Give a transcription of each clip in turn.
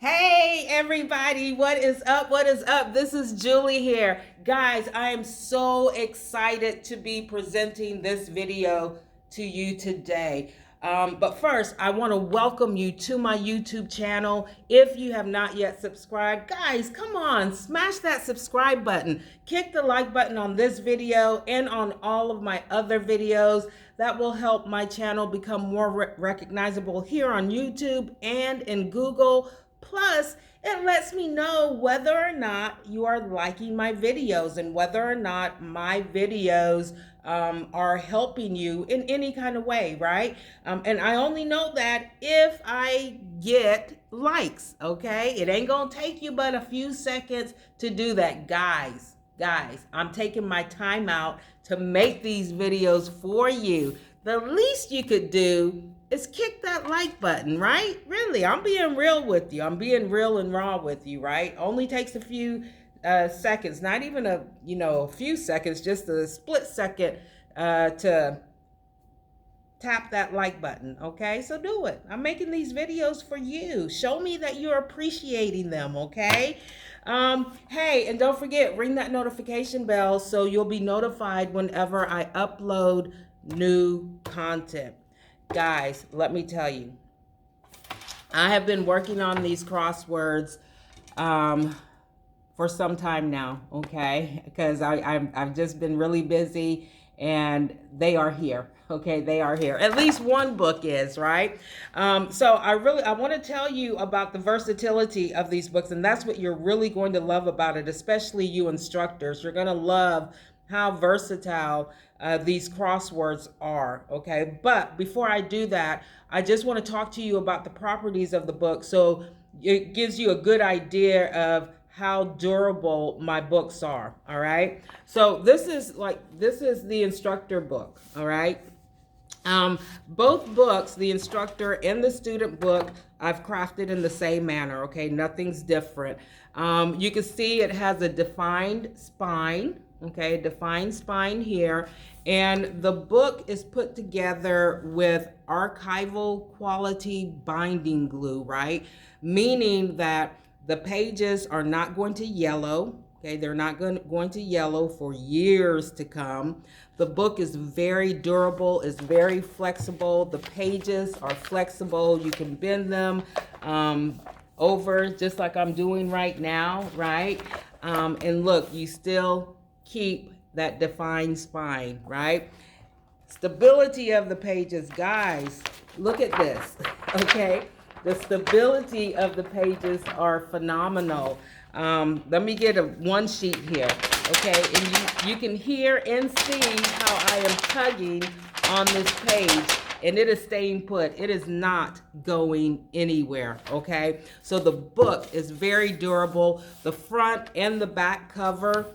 Hey everybody, what is up? What is up? This is Julie here. Guys, I am so excited to be presenting this video to you today. But first, I want to welcome you to my YouTube channel. If you have not yet subscribed, guys, come on, smash that subscribe button. Kick the like button on this video and on all of my other videos. That will help my channel become more recognizable here on YouTube and in Google. Plus, it lets me know whether or not you are liking my videos and whether or not my videos are helping you in any kind of way, right? And I only know that if I get likes, okay? It ain't gonna take you but a few seconds to do that, guys. I'm taking my time out to make these videos for you. The least you could do is kick that like button, right? Really, I'm being real with you. I'm being real and raw with you, right? Only takes a few seconds, not even a few seconds, just a split second to tap that like button, okay? So do it. I'm making these videos for you. Show me that you're appreciating them, okay? Hey, and don't forget, ring that notification bell so you'll be notified whenever I upload new content. Guys, let me tell you, I have been working on these crosswords for some time now, okay? Because I've just been really busy and they are here, okay? They are here. At least one book is, right? So I want to tell you about the versatility of these books, and that's what you're really going to love about it, especially you instructors. You're going to love how versatile these crosswords are, okay? But before I do that, I just want to talk to you about the properties of the book so it gives you a good idea of how durable my books are, all right? So this is the instructor book, all right? Both books, the instructor and the student book, I've crafted in the same manner, okay? Nothing's different. You can see it has a defined spine, okay? Defined spine here. And the book is put together with archival quality binding glue, right? Meaning that the pages are not going to yellow, okay? They're not going to yellow for years to come. The book is very durable, it's very flexible. The pages are flexible. You can bend them over just like I'm doing right now, right? And look, you still keep that defined spine, right? Stability of the pages, guys, look at this, okay? The stability of the pages are phenomenal. Let me get one sheet here, okay? And you can hear and see how I am tugging on this page, and it is staying put. It is not going anywhere, okay? So the book is very durable. The front and the back cover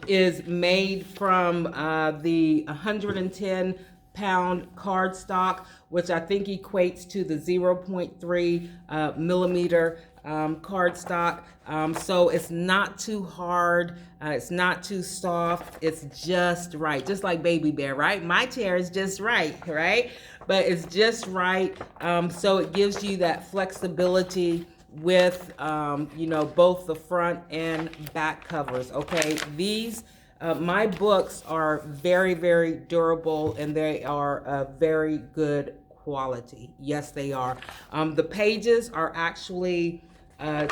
is made from the 110-pound cardstock, which I think equates to the 0.3 millimeter cardstock. So it's not too hard, it's not too soft, it's just right, just like Baby Bear, right? My chair is just right, right? But it's just right, so it gives you that flexibility with both the front and back covers, okay? These my books are very, very durable, and they are very good quality. Yes, they are. The pages are actually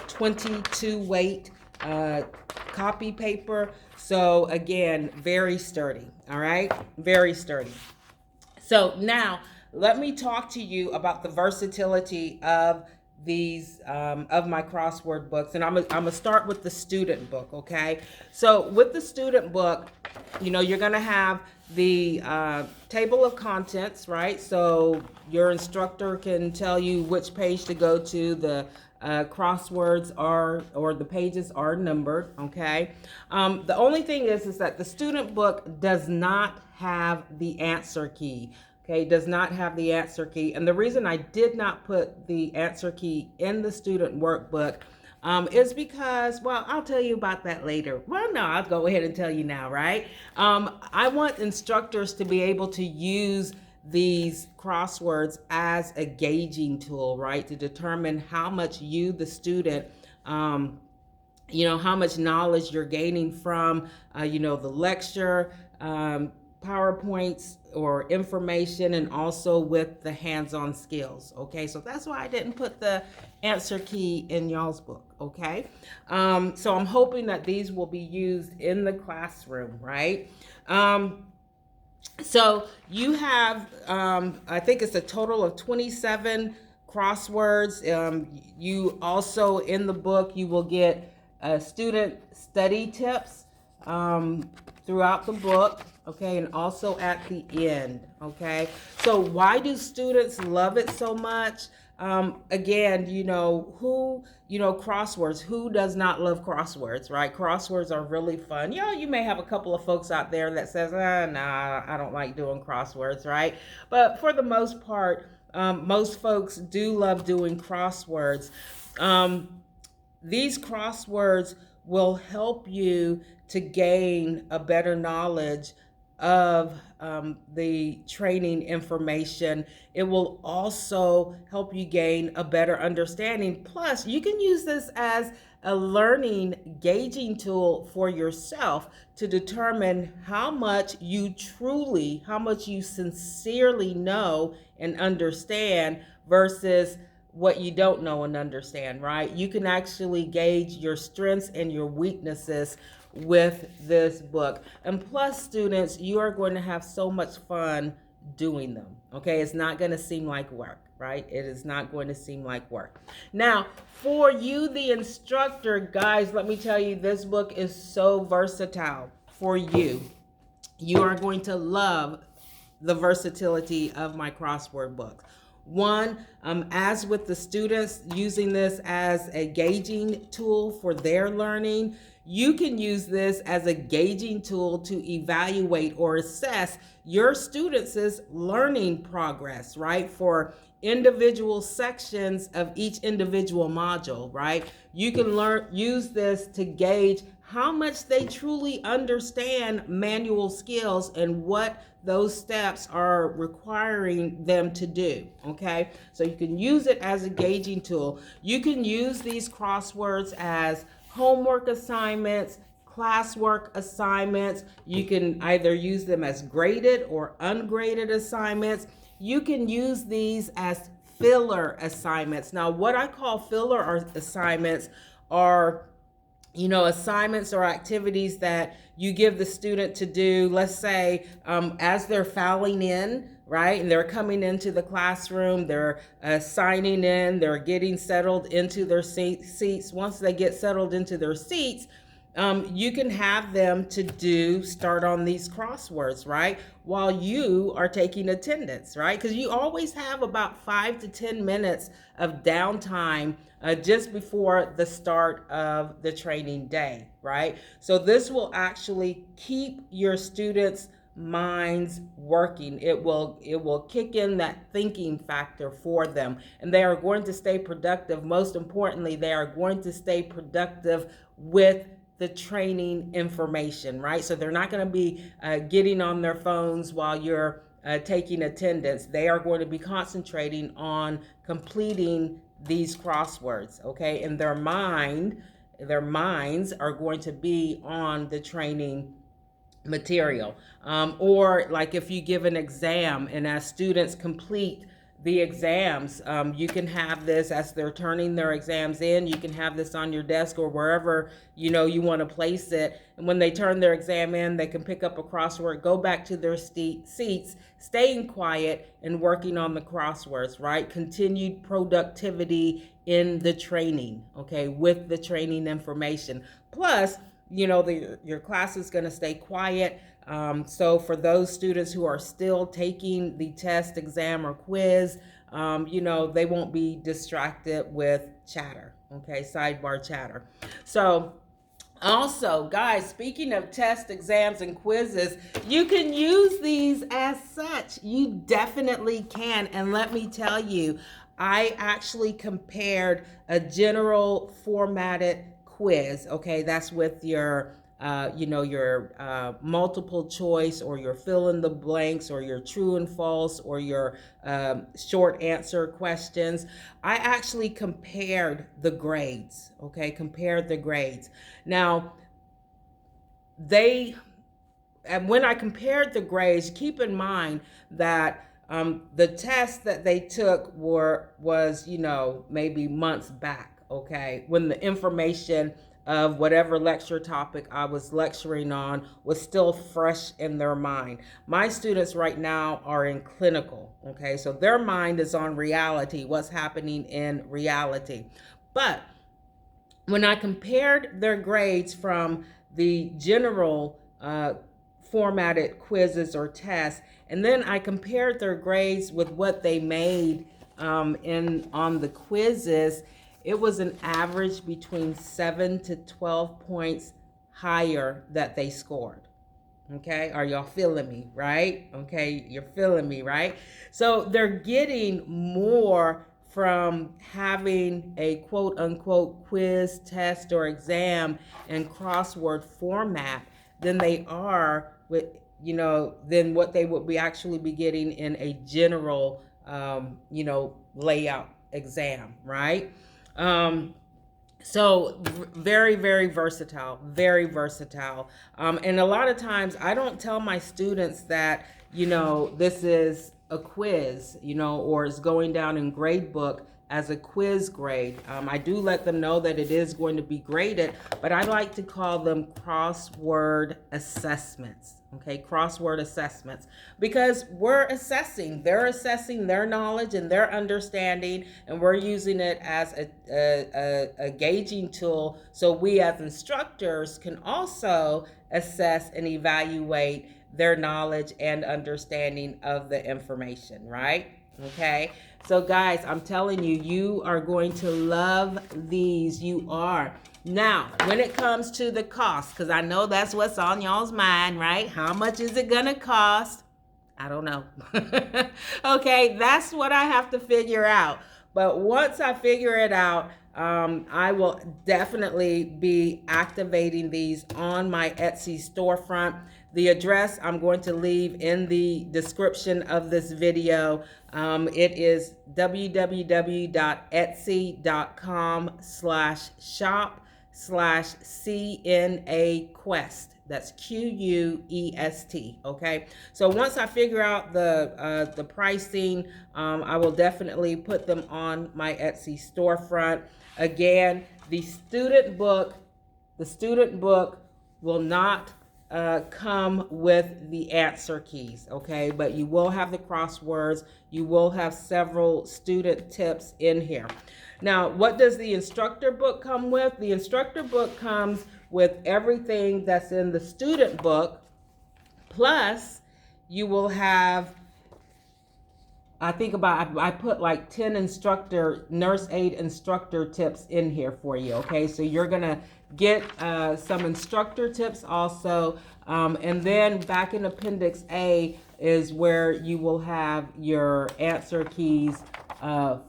22 weight copy paper, so again, very sturdy, all right? Very sturdy. So now let me talk to you about the versatility of these of my crossword books, and I'm gonna start with the student book, okay? So with the student book, you're gonna have the table of contents, right? So your instructor can tell you which page to go to. The crosswords are, or the pages are numbered, okay? The only thing is that the student book does not have the answer key. Okay, does not have the answer key. And the reason I did not put the answer key in the student workbook is because, well, I'll tell you about that later. Well, no, I'll go ahead and tell you now, right? I want instructors to be able to use these crosswords as a gauging tool, right? To determine how much you, the student, how much knowledge you're gaining from, the lecture, PowerPoints or information, and also with the hands-on skills. Okay, so that's why I didn't put the answer key in y'all's book. Okay, so I'm hoping that these will be used in the classroom, right? So you have, I think it's a total of 27 crosswords. You also, in the book, you will get student study tips throughout the book, okay, and also at the end, okay? So why do students love it so much? Again, crosswords, who does not love crosswords, right? Crosswords are really fun. You may have a couple of folks out there that says, nah, I don't like doing crosswords, right? But for the most part, most folks do love doing crosswords. These crosswords will help you to gain a better knowledge of the training information. It will also help you gain a better understanding. Plus, you can use this as a learning gauging tool for yourself to determine how much you sincerely know and understand versus what you don't know and understand, right? You can actually gauge your strengths and your weaknesses with this book. And plus, students, you are going to have so much fun doing them, okay? It's not going to seem like work, right? It is not going to seem like work. Now, for you, the instructor, guys, let me tell you, this book is so versatile for you. You are going to love the versatility of my crossword books. One, as with the students using this as a gauging tool for their learning, you can use this as a gauging tool to evaluate or assess your students' learning progress, right? For individual sections of each individual module, right? You can use this to gauge how much they truly understand manual skills and what those steps are requiring them to do, okay? So you can use it as a gauging tool. You can use these crosswords as homework assignments, classwork assignments. You can either use them as graded or ungraded assignments. You can use these as filler assignments. Now, what I call filler assignments are assignments or activities that you give the student to do, let's say, as they're filing in, right? And they're coming into the classroom, they're signing in, they're getting settled into their seats. Once they get settled into their seats, you can have them to start on these crosswords, right? While you are taking attendance, right? Because you always have about 5 to 10 minutes of downtime just before the start of the training day, right? So this will actually keep your students' minds working. It will kick in that thinking factor for them, and they are going to stay productive. Most importantly, they are going to stay productive with the training information, right? So they're not going to be getting on their phones while you're taking attendance. They are going to be concentrating on completing these crosswords, okay? And their minds are going to be on the training material. Or like if you give an exam and as students complete the exams, you can have this as they're turning their exams in. You can have this on your desk or wherever you want to place it. And when they turn their exam in, they can pick up a crossword, go back to their seats, staying quiet and working on the crosswords, right? Continued productivity in the training, okay, with the training information. Plus, your class is going to stay quiet. So for those students who are still taking the test, exam, or quiz, they won't be distracted with chatter, okay, sidebar chatter. So also, guys, speaking of test, exams, and quizzes, you can use these as such. You definitely can. And let me tell you, I actually compared a general formatted quiz, okay, that's with your your multiple choice, or your fill in the blanks, or your true and false, or your short answer questions. I actually compared the grades, okay? Compared the grades. Now, and when I compared the grades, keep in mind that the tests that they took was maybe months back, okay, when the information of whatever lecture topic I was lecturing on was still fresh in their mind. My students right now are in clinical, okay, so their mind is on reality, what's happening in reality. But when I compared their grades from the general formatted quizzes or tests, and then I compared their grades with what they made on the quizzes, it was an average between 7 to 12 points higher that they scored. Okay, are y'all feeling me, right? Okay, you're feeling me, right? So they're getting more from having a quote unquote quiz, test, or exam in crossword format than they are with, than what they would be actually be getting in a general, layout exam, right? So very, very versatile, very versatile. And a lot of times I don't tell my students that, this is a quiz, or is going down in grade book as a quiz grade. I do let them know that it is going to be graded, but I like to call them crossword assessments. Okay, crossword assessments, because they're assessing their knowledge and their understanding, and we're using it as a gauging tool so we as instructors can also assess and evaluate their knowledge and understanding of the information, right? Okay, so guys, I'm telling you, you are going to love these. You are. Now, when it comes to the cost, because I know that's what's on y'all's mind, right? How much is it gonna cost? I don't know. Okay, that's what I have to figure out. But once I figure it out, I will definitely be activating these on my Etsy storefront. The address I'm going to leave in the description of this video. It is www.etsy.com/shop/CNA Quest. That's QUEST. Okay. So once I figure out the pricing, I will definitely put them on my Etsy storefront. Again, the student book will not come with the answer keys, okay? But you will have the crosswords. You will have several student tips in here. Now, what does the instructor book come with? The instructor book comes with everything that's in the student book, plus you will have, I put like 10 nurse aid instructor tips in here for you, okay? So you're gonna get some instructor tips also, and then back in Appendix A is where you will have your answer keys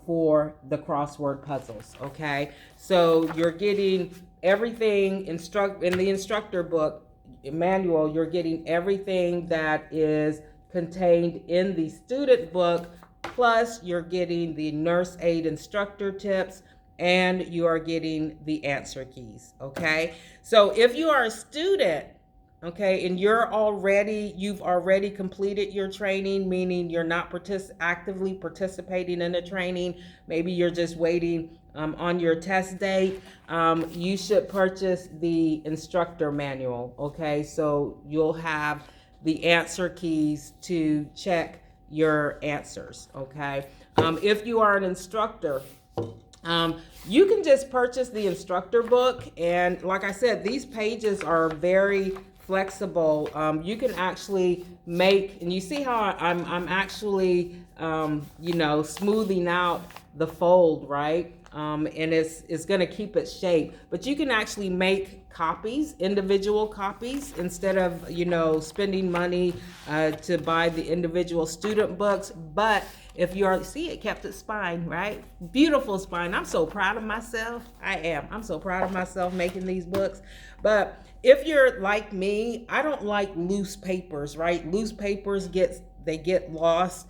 for the crossword puzzles, okay? So you're getting everything in the instructor book manual. You're getting everything that is contained in the student book, plus you're getting the nurse aid instructor tips, and you are getting the answer keys, okay? So if you are a student, okay, and you've already completed your training, meaning you're not actively participating in the training, maybe you're just waiting on your test date, you should purchase the instructor manual, okay? So you'll have the answer keys to check your answers, okay? If you are an instructor, you can just purchase the instructor book, and like I said, these pages are very flexible. You can actually make, and you see how I'm actually smoothing out the fold, right? and it's going to keep its shape. But you can actually make copies, individual copies, instead of, you know, spending money to buy the individual student books. But if you're, see, it kept its spine, right? Beautiful spine. I'm so proud of myself. I am. I'm so proud of myself making these books. But if you're like me, I don't like loose papers, right? Loose papers get lost.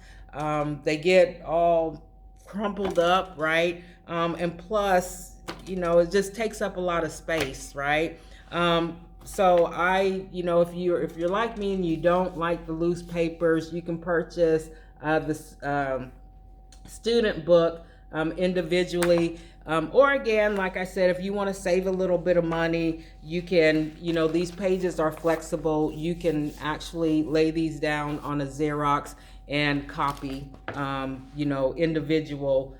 They get all crumpled up, right? And plus, you know, it just takes up a lot of space, right? So you know, if you're like me and you don't like the loose papers, you can purchase this student book individually. Or again, like I said, if you want to save a little bit of money, you can, you know, these pages are flexible. You can actually lay these down on a Xerox and copy, you know, individual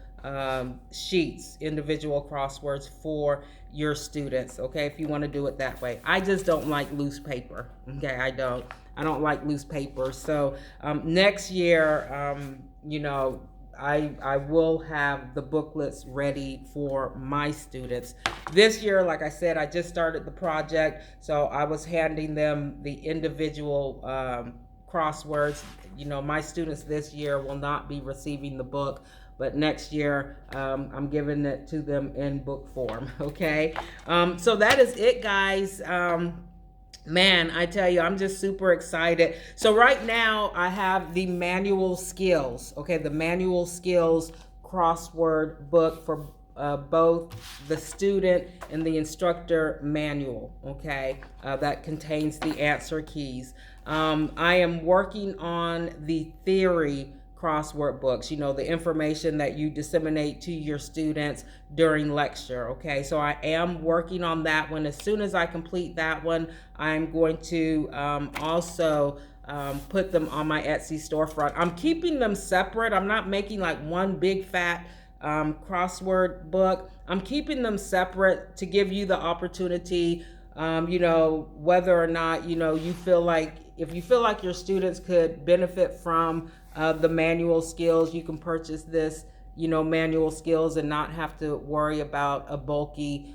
sheets, individual crosswords for your students, okay, if you want to do it that way. I just don't like loose paper, okay, I don't like loose paper. So next year, you know, I will have the booklets ready for my students. This year, like I said, I just started the project, so I was handing them the individual crosswords. You know, my students this year will not be receiving the book, but next year I'm giving it to them in book form, okay? So that is it, guys. Man, I tell you, I'm just super excited. So right now I have the manual skills, okay? The manual skills crossword book for both the student and the instructor manual, okay? That contains the answer keys. I am working on the theory crossword books, you know, the information that you disseminate to your students during lecture, okay? So I am working on that one. As soon as I complete that one, I'm going to also put them on my Etsy storefront. I'm keeping them separate. I'm not making like one big fat crossword book. I'm keeping them separate to give you the opportunity, you know, whether or not, you know, you feel like, if you feel like your students could benefit from the manual skills, you can purchase this, you know, manual skills and not have to worry about a bulky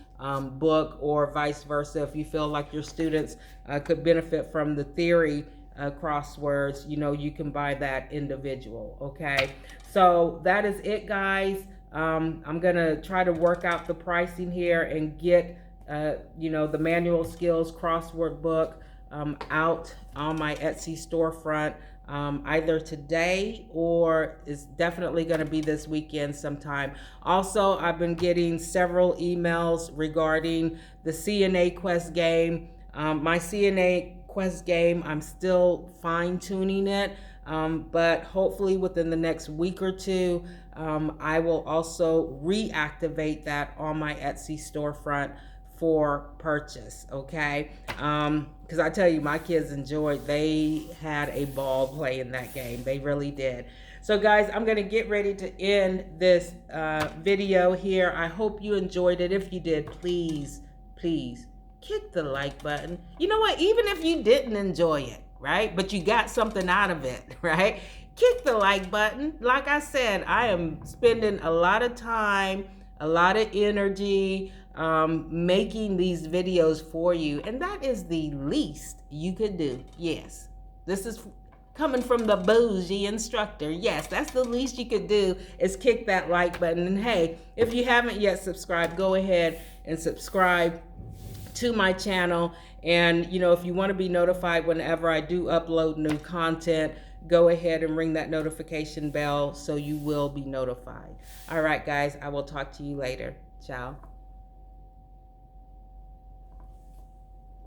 book, or vice versa. If you feel like your students could benefit from the theory crosswords, you know, you can buy that individual, okay? So that is it, guys. I'm gonna try to work out the pricing here and get, you know, the manual skills crossword book out on my Etsy storefront either today, or it's definitely going to be this weekend sometime. Also, I've been getting several emails regarding the CNA Quest game. My CNA Quest game, I'm still fine-tuning it, but hopefully within the next week or two, I will also reactivate that on my Etsy storefront for purchase, okay? Because I tell you, my kids enjoyed, they had a ball playing that game. They really did. So guys, I'm gonna get ready to end this video here. I hope you enjoyed it. If you did, please kick the like button. You know what, even if you didn't enjoy it, right, but you got something out of it, right, kick the like button. Like I said, I am spending a lot of time, a lot of energy making these videos for you, and that is the least you could do. Yes, this is coming from the bougie instructor. Yes, that's the least you could do, is kick that like button. And hey, if you haven't yet subscribed, go ahead and subscribe to my channel. And you know, if you want to be notified whenever I do upload new content, go ahead and ring that notification bell so you will be notified. All right, guys, I will talk to you later. Ciao.